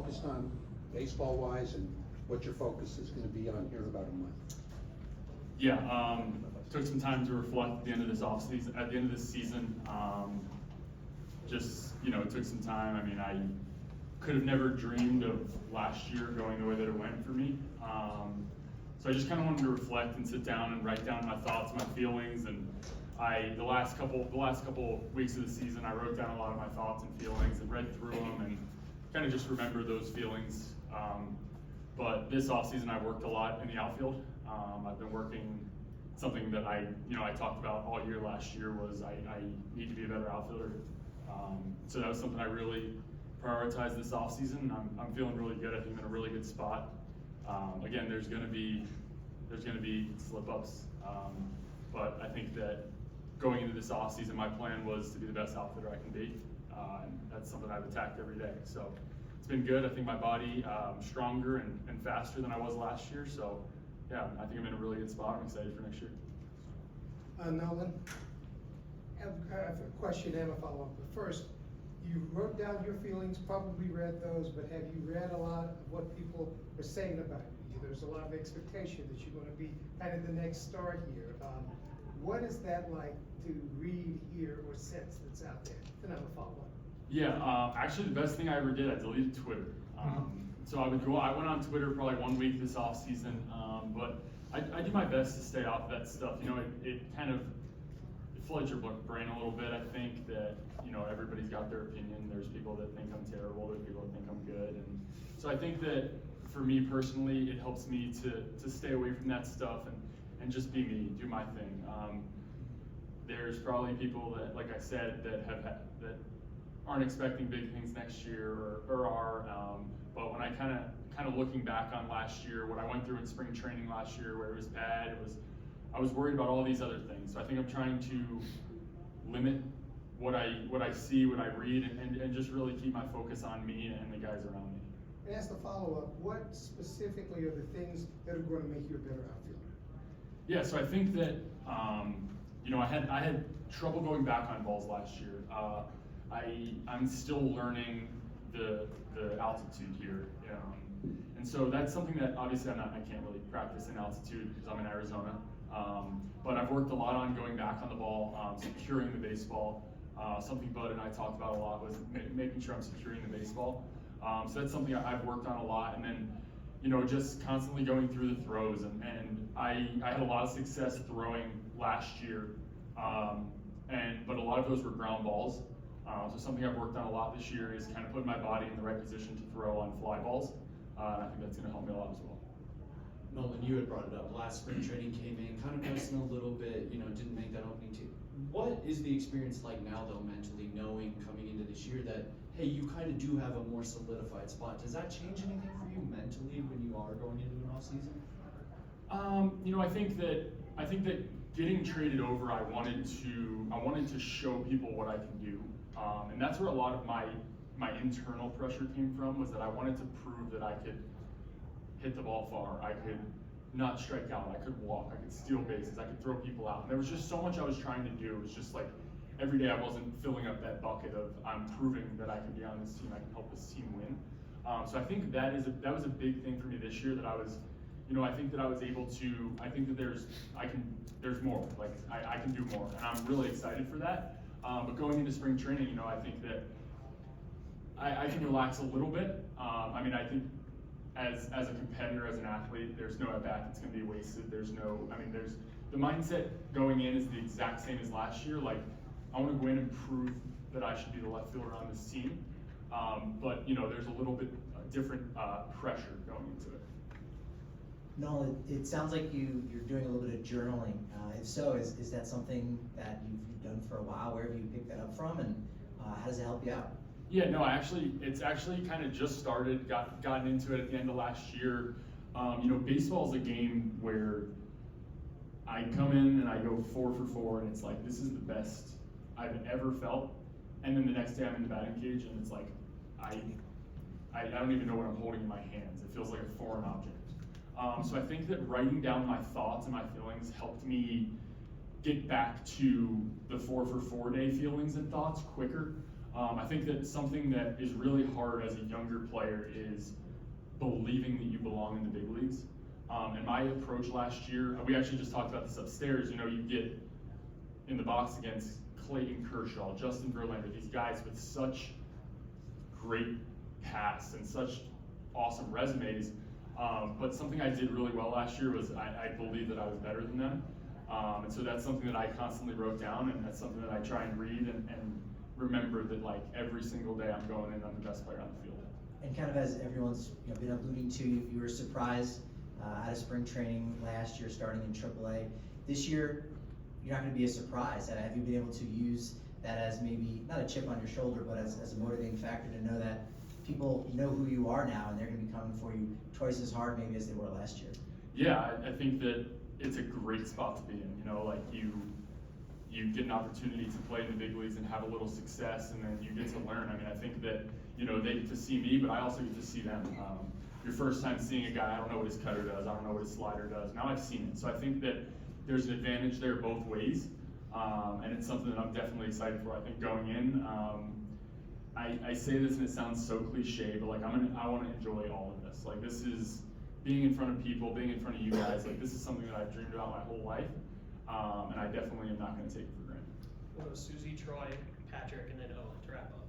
focused on baseball-wise, and what your focus is going to be on here in about a month? Yeah, took some time to reflect at the end of this offseason, at the end of this season. Just, it took some time. I mean, I could have never dreamed of last year going the way that it went for me. So I just kind of wanted to reflect and sit down and write down my thoughts, my feelings, and the last couple weeks of the season, I wrote down a lot of my thoughts and feelings and read through them and kind of just remember those feelings. But this offseason, I worked a lot in the outfield. I've been working something that I talked about all year last year was I need to be a better outfielder. So that was something I really prioritized this offseason. I'm feeling really good. I think I'm in a really good spot. Again, there's gonna be slip-ups, but I think that going into this offseason, my plan was to be the best outfielder I can be, and that's something I've attacked every day. So it's been good. I think my body stronger and faster than I was last year. So yeah, I think I'm in a really good spot. I'm excited for next year. Nolan, I have a question and a follow-up. But first, you wrote down your feelings, probably read those, but have you read a lot of what people are saying about you? There's a lot of expectation that you're going to be kind of the next star here. What is that like to read, hear, or sense that's out there? Then I have a follow-up. Yeah, actually the best thing I ever did, I deleted Twitter. So I went on Twitter for like 1 week this off season, but I do my best to stay off of that stuff. It kind of floods your brain a little bit. I think that everybody's got their opinion. There's people that think I'm terrible. There's people that think I'm good, and so I think that for me personally, it helps me to stay away from that stuff and just be me, do my thing. There's probably people that, like I said, that aren't expecting big things next year or are. But when I kind of looking back on last year, what I went through in spring training last year, where it was bad, I was worried about all these other things. So I think I'm trying to limit what I see, what I read, and just really keep my focus on me and the guys around me. And as the follow-up, what specifically are the things that are going to make you a better outfielder? Yeah, so I think that I had trouble going back on balls last year. I'm still learning the altitude here, and so that's something that obviously I can't really practice in altitude because I'm in Arizona. But I've worked a lot on going back on the ball, securing the baseball. Something Bud and I talked about a lot was making sure I'm securing the baseball. So that's something I've worked on a lot, and then just constantly going through the throws. And I had a lot of success throwing last year, but a lot of those were ground balls. So something I've worked on a lot this year is kind of putting my body in the right position to throw on fly balls, and I think that's going to help me a lot as well. Nolan, you had brought it up. Last spring training came in, kind of missing a little bit, didn't make that opening too. What is the experience like now, though, mentally, knowing coming into this year that, hey, you kind of do have a more solidified spot? Does that change anything for you mentally when you are going into an off season? I think that getting traded over, I wanted to show people what I can do, and that's where a lot of my internal pressure came from, was that I wanted to prove that I could hit the ball far, I could not strike out, I could walk, I could steal bases, I could throw people out. And there was just so much I was trying to do. It was just like every day I wasn't filling up that bucket of I'm proving that I can be on this team, I can help this team win. So I think that was a big thing for me this year, that I was, I think that I was able to. I think that there's more. Like I can do more, and I'm really excited for that. But going into spring training, I think that I can relax a little bit. I think as a competitor, as an athlete, there's no at bat that's going to be wasted. There's the mindset going in is the exact same as last year. Like I want to go in and prove that I should be the left fielder on this team. But there's a little bit different pressure going into it. Nolan, it sounds like you're doing a little bit of journaling. If so, is that something that you've done for a while? Where have you picked that up from, and how does it help you out? Yeah, no, it's actually kind of just started, gotten into it at the end of last year. Baseball is a game where I come in and I go 4 for 4, and it's like, this is the best I've ever felt. And then the next day I'm in the batting cage, and it's like, I don't even know what I'm holding in my hands. It feels like a foreign object. So I think that writing down my thoughts and my feelings helped me get back to the 4 for 4 day feelings and thoughts quicker. I think that something that is really hard as a younger player is believing that you belong in the big leagues. And my approach last year, we actually just talked about this upstairs, you know, you get in the box against Clayton Kershaw, Justin Verlander, these guys with such great pasts and such awesome resumes. But something I did really well last year was I believed that I was better than them. And so that's something that I constantly wrote down, and that's something that I try and read and remember that like every single day I'm going in, I'm the best player on the field. And kind of as everyone's been alluding to, you were surprised out of spring training last year starting in AAA. This year, you're not going to be a surprise. Have you been able to use that as maybe, not a chip on your shoulder, but as a motivating factor to know that people know who you are now and they're going to be coming for you twice as hard maybe as they were last year? Yeah, I think that it's a great spot to be in. You know, like you get an opportunity to play in the big leagues and have a little success, and then you get to learn. I mean, I think that, you know, they get to see me, but I also get to see them. Your first time seeing a guy, I don't know what his cutter does, I don't know what his slider does. Now I've seen it. So I think that there's an advantage there both ways, and it's something that I'm definitely excited for. I think going in, I say this and it sounds so cliche, but like I want to enjoy all of this. Like this is being in front of people, being in front of you guys. Like this is something that I've dreamed about my whole life, and I definitely am not going to take it for granted. We'll go Susie, Troy, Patrick, and then Owen to wrap up.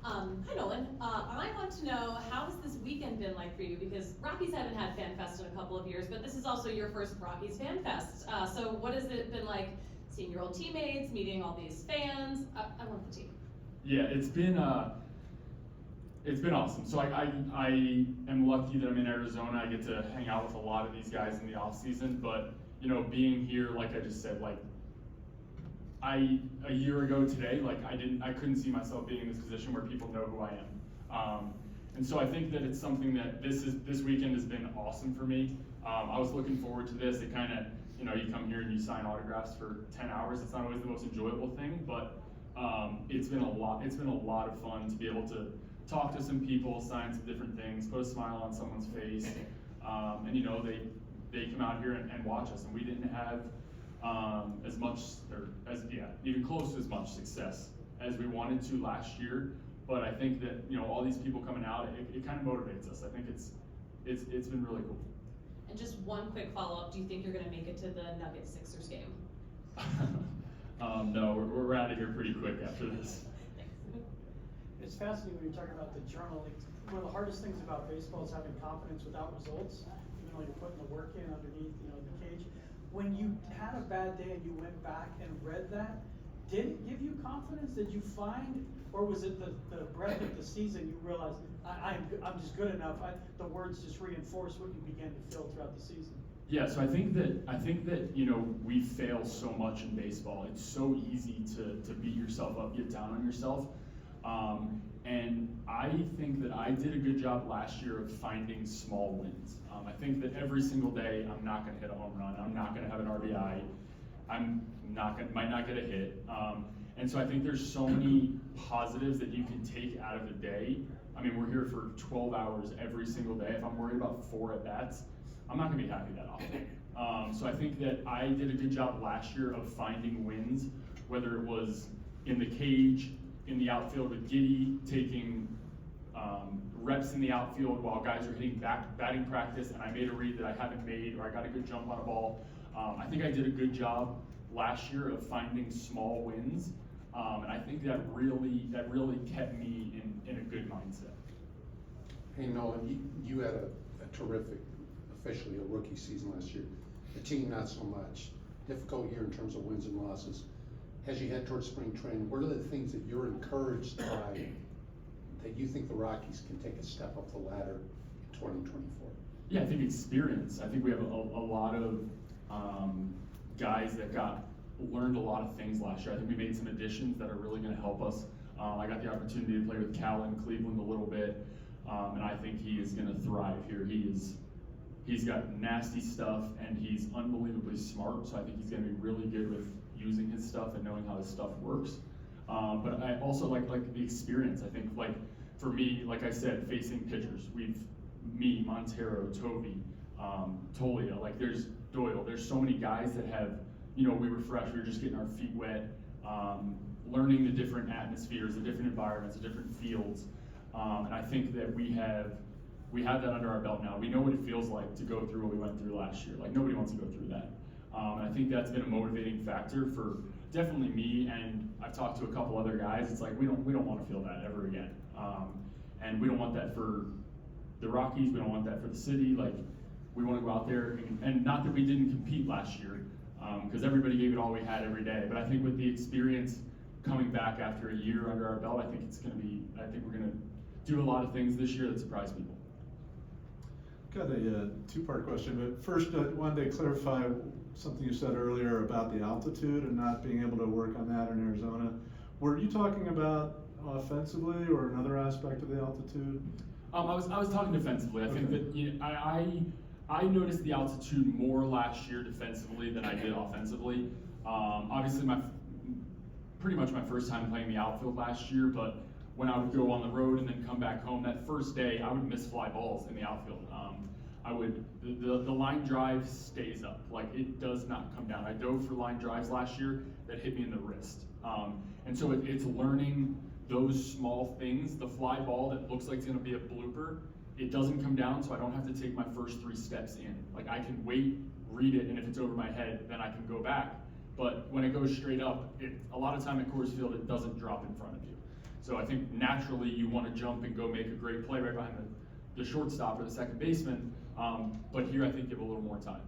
Hi Nolan, I want to know, how has this weekend been like for you? Because Rockies haven't had Fan Fest in a couple of years, but this is also your first Rockies Fan Fest. So what has it been like seeing your old teammates, meeting all these fans? I want the team. Yeah, it's been awesome. So I am lucky that I'm in Arizona. I get to hang out with a lot of these guys in the off season, but you know, being here, like I just said, like a year ago today, like I couldn't see myself being in this position where people know who I am. And so I think that it's something that this weekend has been awesome for me. I was looking forward to this. It kind of, you know, you come here and you sign autographs for 10 hours. It's not always the most enjoyable thing, but it's been a lot of fun to be able to talk to some people, sign some different things, put a smile on someone's face, and you know, they come out here and watch us, and we didn't have as much, or even close to as much success as we wanted to last year. But I think that, you know, all these people coming out, it kind of motivates us. I think it's been really cool. And just one quick follow-up, do you think you're gonna make it to the Nuggets-Sixers game? No, we're out of here pretty quick after this. It's fascinating when you're talking about the journaling. One of the hardest things about baseball is having confidence without results, even though you're putting the work in underneath, you know, the cage. When you had a bad day and you went back and read that, did it give you confidence? Did you find, or was it the breadth of the season you realized, I'm just good enough, the words just reinforce what you began to feel throughout the season? Yeah, so I think that you know, we fail so much in baseball. It's so easy to beat yourself up, get down on yourself. And I think that I did a good job last year of finding small wins. I think that every single day I'm not going to hit a home run, I'm not going to have an RBI, might not get a hit. And so I think there's so many positives that you can take out of a day. I mean, we're here for 12 hours every single day. If I'm worried about 4 at-bats, I'm not going to be happy that often. So I think that I did a good job last year of finding wins, whether it was in the cage, in the outfield with Giddy, taking reps in the outfield while guys are hitting batting practice, and I made a read that I haven't made, or I got a good jump on a ball. I think I did a good job last year of finding small wins, and I think that really kept me in a good mindset. Hey Nolan, you had a terrific, officially a rookie season last year. The team not so much. Difficult year in terms of wins and losses. As you head towards spring training, what are the things that you're encouraged by that you think the Rockies can take a step up the ladder in 2024? Yeah, I think experience. I think we have a lot of guys that learned a lot of things last year. I think we made some additions that are really going to help us. I got the opportunity to play with Cal in Cleveland a little bit, and I think he is going to thrive here. He's got nasty stuff, and he's unbelievably smart, so I think he's going to be really good with using his stuff and knowing how his stuff works. But I also like the experience. I think, like, for me, like I said, facing pitchers, me, Montero, Tovey, Tolia, like there's Doyle, there's so many guys that have, you know, we were fresh, we were just getting our feet wet. learning the different atmospheres, the different environments, the different fields. And I think that we have that under our belt now. We know what it feels like to go through what we went through last year. Like, nobody wants to go through that. And I think that's been a motivating factor for definitely me, and I've talked to a couple other guys. It's like, we don't want to feel that ever again. And we don't want that for the Rockies. We don't want that for the city. Like, we want to go out there, and not that we didn't compete last year, because everybody gave it all we had every day. But I think with the experience coming back after a year under our belt, I think we're going to do a lot of things this year that surprise people. Got a two-part question, but first I wanted to clarify something you said earlier about the altitude and not being able to work on that in Arizona. Were you talking about offensively or another aspect of the altitude? I was talking defensively. I think that I noticed the altitude more last year defensively than I did offensively. Obviously, pretty much my first time playing the outfield last year, but when I would go on the road and then come back home, that first day I would miss fly balls in the outfield. The line drive stays up, like it does not come down. I dove for line drives last year that hit me in the wrist. And so it's learning those small things. The fly ball that looks like it's gonna be a blooper, it doesn't come down, so I don't have to take my first 3 steps in. Like, I can wait, read it, and if it's over my head, then I can go back. But when it goes straight up, a lot of time at Coors Field, it doesn't drop in front of you. So I think naturally you want to jump and go make a great play right behind the shortstop or the second baseman. But here I think give a little more time.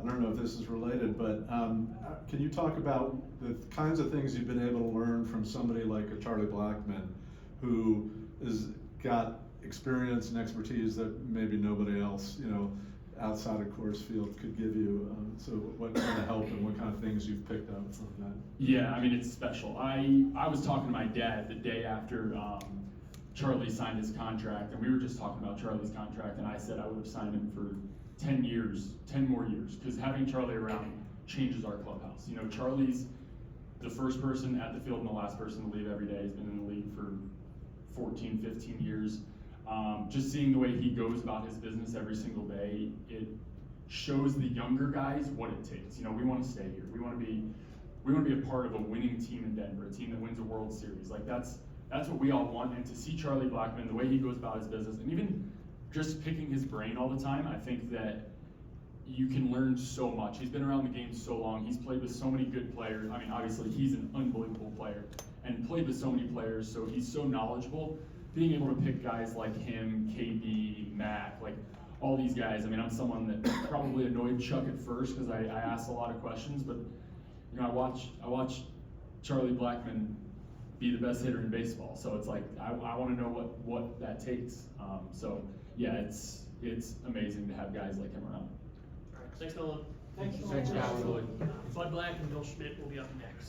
I don't know if this is related, but can you talk about the kinds of things you've been able to learn from somebody like a Charlie Blackmon, who has got experience and expertise that maybe nobody else, outside of Coors Field could give you? So what kind of help and what kind of things you've picked up from that? Yeah, I mean, it's special. I was talking to my dad the day after Charlie signed his contract, and we were just talking about Charlie's contract, and I said I would have signed him for 10 more years, because having Charlie around changes our clubhouse. Charlie's the first person at the field and the last person to leave every day. He's been in the league for 14, 15 years. Just seeing the way he goes about his business every single day, it shows the younger guys what it takes. We want to stay here. We want to be a part of a winning team in Denver, a team that wins a World Series. Like, that's what we all want. And to see Charlie Blackmon, the way he goes about his business, and even just picking his brain all the time, I think that you can learn so much. He's been around the game so long. He's played with so many good players. I mean, obviously he's an unbelievable player and played with so many players, so he's so knowledgeable. Being able to pick guys like him, KB, Mac, like all these guys. I mean, I'm someone that probably annoyed Chuck at first because I asked a lot of questions, but I watch Charlie Blackmon be the best hitter in baseball. So it's like I want to know what that takes. So yeah, it's amazing to have guys like him around. All right, thanks, Nolan. Thank you. Thanks, Nolan. Bud Black and Bill Schmidt will be up next.